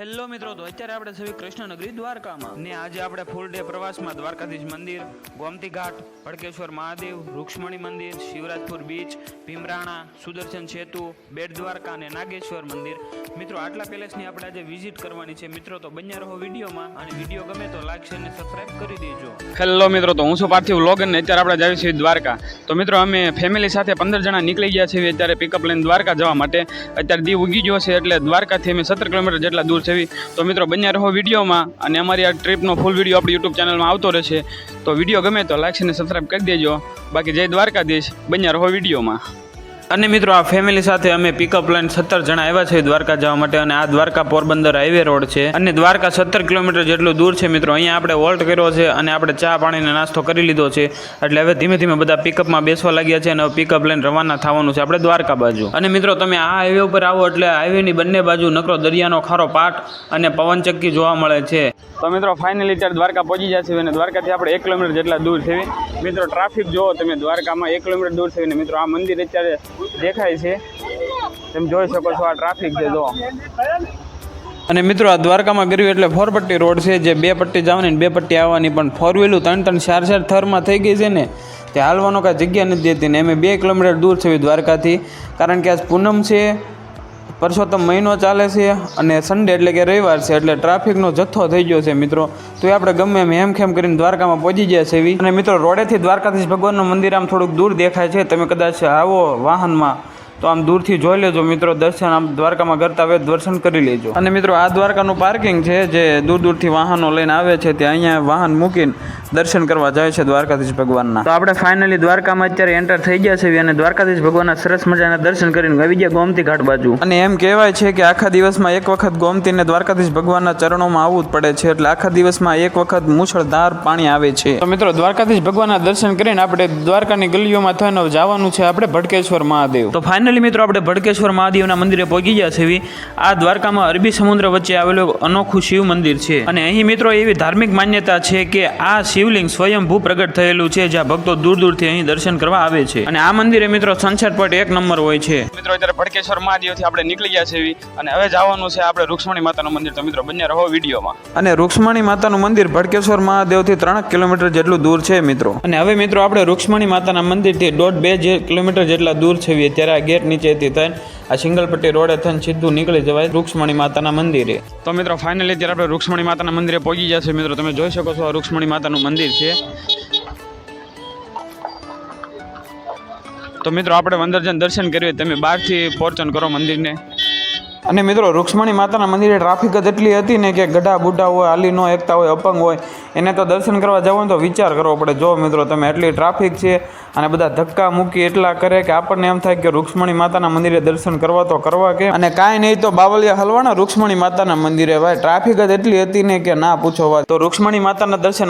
Hello મિત્રો, તો અત્યારે આપણે સવી કૃષ્ણનગરી દ્વારકામાં ને આજે આપણે ફૂલ ડે પ્રવાસમાં દ્વારકાધીશ મંદિર, ગોમતી ઘાટ, ભડકેશ્વર મહાદેવ, રૂક્ષ્મણી મંદિર, શિવરાજપુર બીચ, ભીમરાણા, સુદર્શન સેતુ, બેટ દ્વારકા અને નાગેશ્વર મંદિર. મિત્રો આટલા પેલેસની આપણે આજે વિઝિટ કરવાની છે. મિત્રો તો બન્યા રહો વિડીયોમાં, અને વિડીયો ગમે તો લાઈક શેર અને સબસ્ક્રાઇબ કરી દેજો. હેલો મિત્રો, તો હું છું પાર્થિવ વ્લોગર ને અત્યારે આપણે જાવી છીએ દ્વારકા. તો મિત્રો અમે ફેમિલી સાથે 15 જણા નીકળી ગયા છીએ અત્યારે પિકઅપ લઈને દ્વારકા જવા માટે. અત્યારે દી ઉગી ગયો છે એટલે દ્વારકાથી અમે 17 કિલોમીટર જેટલા દૂર છે. તો મિત્રો બન્યા રહો વિડીયોમાં, અને અમારી આ ટ્રીપનો ફૂલ વિડીયો આપણી યુટ્યુબ ચેનલમાં આવતો રહેશે. તો વિડીયો ગમે તો લાઈક અને સબસ્ક્રાઇબ કરી દેજો. બાકી જય દ્વારકાધીશ, બન્યા રહો વિડીયોમાં. અને મિત્રો આ ફેમિલી સાથે અમે પિકઅપ લઈને 17 જણા આવ્યા છે દ્વારકા જવા માટે. અને આ દ્વારકા પોરબંદર હાઈવે રોડ છે, અને દ્વારકા 17 કિલોમીટર જેટલું દૂર છે. મિત્રો અહીંયા આપણે વોલ્ટ કર્યો છે અને આપણે ચા પાણીનો નાસ્તો કરી લીધો છે. એટલે હવે ધીમે ધીમે બધા પિકઅપમાં બેસવા લાગ્યા છે, અને હવે પિકઅપ લઈને રવાના થવાનું છે આપણે દ્વારકા બાજુ. અને મિત્રો તમે આ હાઈવે ઉપર આવો એટલે હાઈવેની બંને બાજુ નકરો દરિયાનો ખારો પાટ અને પવનચક્કી જોવા મળે છે. તો મિત્રો ફાઇનલી ત્યારે દ્વારકા પહોંચી ગયા છે, અને દ્વારકાથી આપણે 1 કિલોમીટર જેટલા દૂર છે. મિત્રો ટ્રાફિક જોવો તમે, દ્વારકામાં 1 કિલોમીટર દૂર છે. મિત્રો આ મંદિર અત્યારે દેખાય છે, તમે જોઈ શકો છો. આ ટ્રાફિક છે જો. અને મિત્રો આ દ્વારકામાં ગયું એટલે 4 પટ્ટી રોડ છે, જે 2 પટ્ટી જવાની ને 2 પટ્ટી આવવાની. પણ 4 વ્હીલું 3-3, 4-4 થરમાં થઈ ગઈ છે ને, તે હાલવાનો કાંઈ જગ્યા નથી દેતી. ને અમે 2 કિલોમીટર દૂર છે દ્વારકાથી, કારણ કે આજ પૂનમ છે, પરસોત્તમ મહિનો ચાલે છે, અને સન્ડે એટલે કે રવિવાર છે, એટલે ટ્રાફિકનો જથ્થો થઈ ગયો છે મિત્રો. તો એ આપણે ગમે એમ હેમખેમ કરીને દ્વારકામાં પહોંચી ગયા છે. અને મિત્રો રોડેથી દ્વારકાધીશ ભગવાનનું મંદિર આમ થોડુંક દૂર દેખાય છે. તમે કદાચ આવો વાહનમાં તો આમ દૂરથી જોઈ લેજો મિત્રો. દર્શન આમ દ્વારકામાં કરતા હવે દર્શન કરી લેજો. અને મિત્રો આ દ્વારકાનું પાર્કિંગ છે, જે દૂર દૂરથી વાહનો લઈને આવે છે, તે અહીંયા વાહન મૂકીને દર્શન કરવા જાય છે દ્વારકાધીશ ભગવાનના. તો આપણે ફાઇનલી દ્વારકામાં અત્યારે એન્ટર થઈ ગયા છે, અને દ્વારકાધીશ ભગવાનના સરસ મજાના દર્શન કરીને આવી ગયા ગોમતી ઘાટ બાજુ. અને એમ કહેવાય છે કે આખા દિવસમાં એક વખત ગોમતીને દ્વારકાધીશ ભગવાનના ચરણોમાં આવવું જ પડે છે, એટલે આખા દિવસમાં એક વખત મુશળધાર પાણી આવે છે. તો મિત્રો દ્વારકાધીશ ભગવાનના દર્શન કરીને આપણે દ્વારકાની ગલીઓમાં થઈને જવાનું છે આપણે ભડકેશ્વર મહાદેવ. તો ફાઇનલી મિત્રો આપણે ભડકેશ્વર મહાદેવના મંદિરે પહોંચી ગયા છે. આ દ્વારકામાં અરબી સમુદ્ર વચ્ચે આવેલું અનોખું શિવ મંદિર છે, અને અહીં મિત્રો એવી ધાર્મિક માન્યતા છે કે આ શિવલિંગ સ્વયંભૂ પ્રગટ થયેલું છે, જ્યાં ભક્તો દૂર દૂરથી અહીં દર્શન કરવા આવે છે. અને આ મંદિરે મિત્રો સનસેટ પોઈન્ટ 1 નંબર હોય છે. મિત્રો અત્યારે ભડકેશ્વર મહાદેવથી આપણે નીકળી ગયા છે, અને હવે જવાનું છે આપણે રૂક્ષ્મણી માતાનું મંદિર. તો મિત્રો બન્યા રહો વિડીયોમાં. અને રૂક્ષ્મણી માતાનું મંદિર ભડકેશ્વર મહાદેવથી 3 કિલોમીટર જેટલું દૂર છે મિત્રો. અને હવે મિત્રો આપણે રૂક્ષ્મણી માતાના મંદિરથી 1.5-2 કિલોમીટર જેટલા દૂર છે. ત્યારે આ ગેટ નીચેથી થઈને આ સિંગલ પટ્ટી રોડે થઈને સીધું નીકળી જવાય રૂક્ષ્મણી માતાના મંદિરે. તો મિત્રો ફાઇનલી અત્યારે આપણે રૂક્ષ્મણી માતાના મંદિરે પહોંચી ગયા છે. મિત્રો તમે જોઈ શકો છો આ રૂક્ષ્મણી માતાનું મંદિર છે. તો મિત્રો આપણે અંદર જઈને દર્શન કરીએ, તમે બહારથી પોર્ચન કરો મંદિરને. અને મિત્રો રૂક્ષ્મણી માતાના મંદિરે ટ્રાફિક જ એટલી હતી ને કે ગઢા બુઢા હોય, હાલી ન એકતા હોય, અપંગ હોય, એને તો દર્શન કરવા જવાનું તો વિચાર કરવો પડે. જો મિત્રો તમે એટલી ટ્રાફિક છે, અને બધા ધક્કા મૂકી એટલા કરે કે આપણને એમ થાય કે રૂક્ષ્મણી માતાના મંદિરે દર્શન કરવા તો કરવા કે, અને કાંઈ નહીં તો બાવલિયા હલવાના રૂક્ષ્મણી માતાના મંદિરે. ભાઈ ટ્રાફિક જ એટલી હતી ને કે ના પૂછો વાત. તો રૂક્ષ્મણી માતાના દર્શન